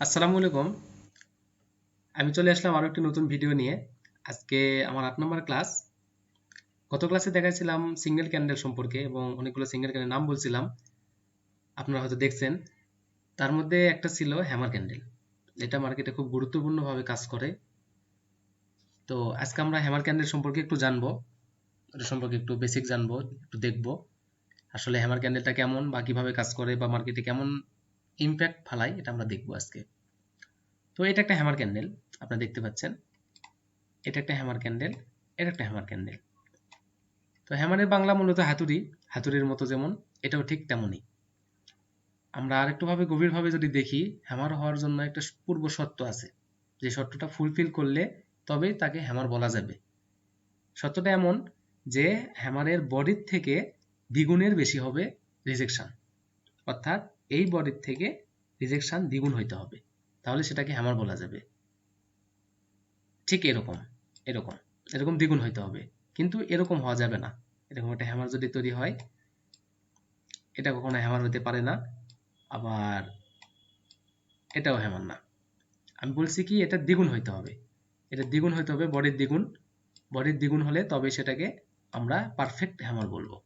আসসালামু আলাইকুম। আমি চলে আসলাম আরো একটি নতুন ভিডিও নিয়ে। আজকে আমার ৮ নম্বর ক্লাস। গত ক্লাসে দেখাইছিলাম সিঙ্গেল ক্যান্ডেল সম্পর্কে এবং অনেকগুলো সিঙ্গেল ক্যান্ডেল নাম বলছিলাম। আপনারা হয়তো দেখছেন। তার মধ্যে একটা ছিল হ্যামার ক্যান্ডেল, যেটা মার্কেটে খুব গুরুত্বপূর্ণভাবে কাজ করে। তো আজকে আমরা হ্যামার ক্যান্ডেল সম্পর্কে একটু জানবো, এটা সম্পর্কে একটু বেসিক জানবো, একটু দেখবো আসলে হ্যামার ক্যান্ডেলটা কেমন বা কিভাবে কাজ করে বা মার্কেটে কেমন ইমপ্যাক্ট ফালায়, এটা আমরা দেখবো আজকে। তো এটা একটা হ্যামার ক্যান্ডেল, আপনারা দেখতে পাচ্ছেন। এটা একটা হ্যামার ক্যান্ডেল, এটা একটা হ্যামার ক্যান্ডেল। তো হ্যামারের বাংলা মূলত হাতুড়ি, হাতুড়ির মতো যেমন, এটাও ঠিক তেমনই। আমরা আরেকটু ভাবে গভীরভাবে যদি দেখি, হ্যামার হওয়ার জন্য একটা পূর্ব শর্ত আছে, যে শর্তটা ফুলফিল করলে তবেই তাকে হ্যামার বলা যাবে। শর্তটা এমন যে হ্যামারের বডির থেকে দ্বিগুণের বেশি হবে রিজেকশন, অর্থাৎ এই বডির থেকে রিজেকশন দ্বিগুণ হইতে হবে, তাহলে সেটাকে হ্যামার বলা যাবে। ঠিক এরকম এরকম এরকম দ্বিগুণ হইতে হবে, কিন্তু এরকম হওয়া যাবে না। এরকম একটা হ্যামার যদি তৈরি হয়, এটা কখনো হ্যামার হতে পারে না। আবার এটাও হ্যামার না। আমি বলছি কি, এটা দ্বিগুণ হইতে হবে, এটা দ্বিগুণ হইতে হবে, বডির দ্বিগুণ। বডির দ্বিগুণ হলে তবে সেটাকে আমরা পারফেক্ট হ্যামার বলবো।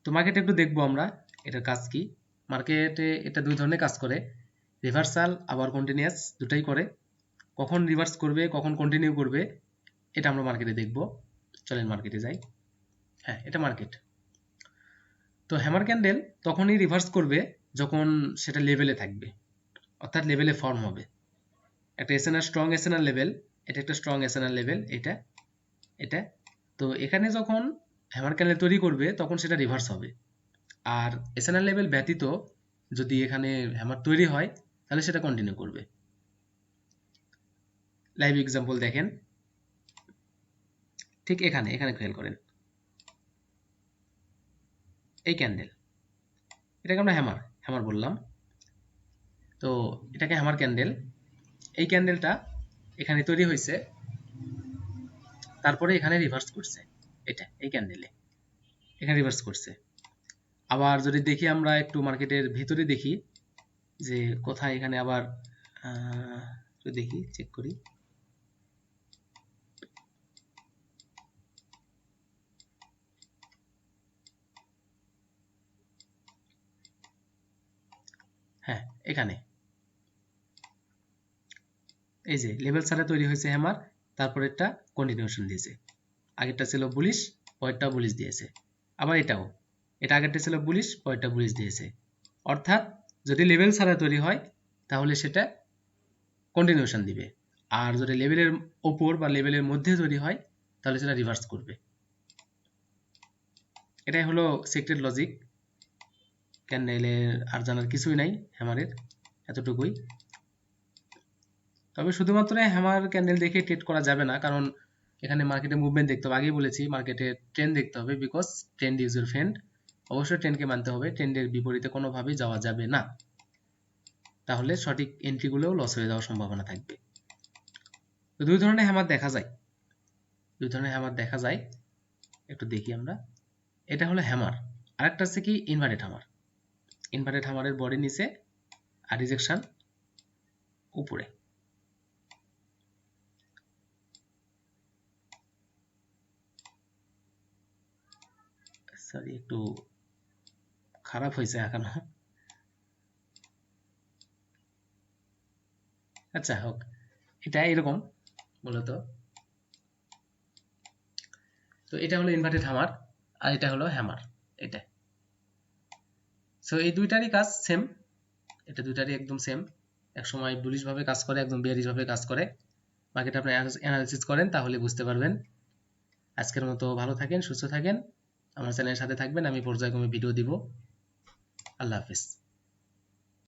তো মার্কেটে একটু দেখবো আমরা এটার কাজ কি। মার্কেটে এটা দুই ধরনের কাজ করে, রিভার্সাল আবার কন্টিনিউয়াস, দুটাই করে। কখন রিভার্স করবে, কখন কন্টিনিউ করবে, এটা আমরা মার্কেটে দেখবো। চলেন মার্কেটে যাই। হ্যাঁ, এটা মার্কেট। তো হ্যামার ক্যান্ডেল তখনই রিভার্স করবে যখন সেটা লেভেলে থাকবে, অর্থাৎ লেভেলে ফর্ম হবে। একটা এসএনআর, স্ট্রং এসএনআর লেভেল, এটা একটা স্ট্রং এসএনআর লেভেল, এটা এটা তো এখানে যখন হ্যামার ক্যান্ডেল তৈরি করবে তখন সেটা রিভার্স হবে। আর এসএনআর লেভেল ব্যতীত যদি এখানে হ্যামার তৈরি হয়, তাহলে সেটা কন্টিনিউ করবে। লাইভ এক্সাম্পল দেখেন, ঠিক এখানে এখানে খেয়াল করেন, এই ক্যান্ডেল, এটাকে আমরা হ্যামার হ্যামার বললাম। তো এটাকে হ্যামার ক্যান্ডেল। এই ক্যান্ডেলটা এখানে তৈরি হয়েছে, তারপরে এখানে রিভার্স করছে, এটা এই ক্যান্ডেলে এখানে রিভার্স করছে। আবার যদি দেখি আমরা একটু মার্কেটের ভিতরে দেখি যে কোথায় এখানে আবার একটু দেখি, চেক করি। হ্যাঁ, এখানে এই যে লেভেল ছাড়া তৈরি হয়েছে হ্যামার, তারপর একটা কন্টিনিউশন দিয়েছে। আগেরটা ছিল বুলিশ, পরেরটা বুলিশ দিয়েছে। আবার এটাও, এটা আগেরটা ছিল বুলিশ, পরেরটা বুলিশ দিয়েছে। অর্থাৎ যদি লেভেল ছাড়া তৈরি হয় তাহলে সেটা কন্টিনিউশন দিবে, আর যদি লেভেলের ওপর বা লেভেলের মধ্যে তৈরি হয় তাহলে সেটা রিভার্স করবে। এটাই হলো সিক্রেট লজিক ক্যান্ডেলের, আর জানার কিছুই নাই হ্যামারের, এতটুকুই। তবে শুধুমাত্র হ্যামার ক্যান্ডেল দেখে ট্রেড করা যাবে না, কারণ এখানে মার্কেটে মুভমেন্ট দেখতে হবে। আগেই বলেছি মার্কেটে ট্রেন্ড দেখতে হবে, because trend is your friend. অবশ্যই ট্রেন্ডকে মানতে হবে, ট্রেন্ডের বিপরীতে কোনোভাবেই যাওয়া যাবে না, তাহলে সঠিক এন্ট্রিগুলোও লস হয়ে যাওয়ার সম্ভাবনা থাকবে। তো দুই ধরনের হ্যামার দেখা যায়, দুই ধরনের হ্যামার দেখা যায়, একটু দেখি আমরা। এটা হলো হ্যামার, আরেকটা হচ্ছে কি ইনভার্টেড হ্যামার। ইনভার্টেড হ্যামারের বডি নিচে আর রিজেকশন উপরে। সরি, একটু খারাপ হয়েছে এখনো। আচ্ছা হোক, এটা এরকম মূলত। তো এটা হলো ইনভার্টেড হ্যামার, আর এটা হলো হ্যামার, এটা। সো এই দুইটারই কাজ সেম, এটা দুইটারই একদম সেম। এক সময় বুলিশ ভাবে কাজ করে, একদম বিয়ারিশ ভাবে কাজ করে। বাকিটা আপনি অ্যানালিসিস করেন তাহলে বুঝতে পারবেন। আজকের মতো ভালো থাকেন, সুস্থ থাকেন, আমার চ্যানেলের সাথে থাকবেন। আমি পর্যায়ক্রমে ভিডিও দিব। আল্লাহ হাফেজ।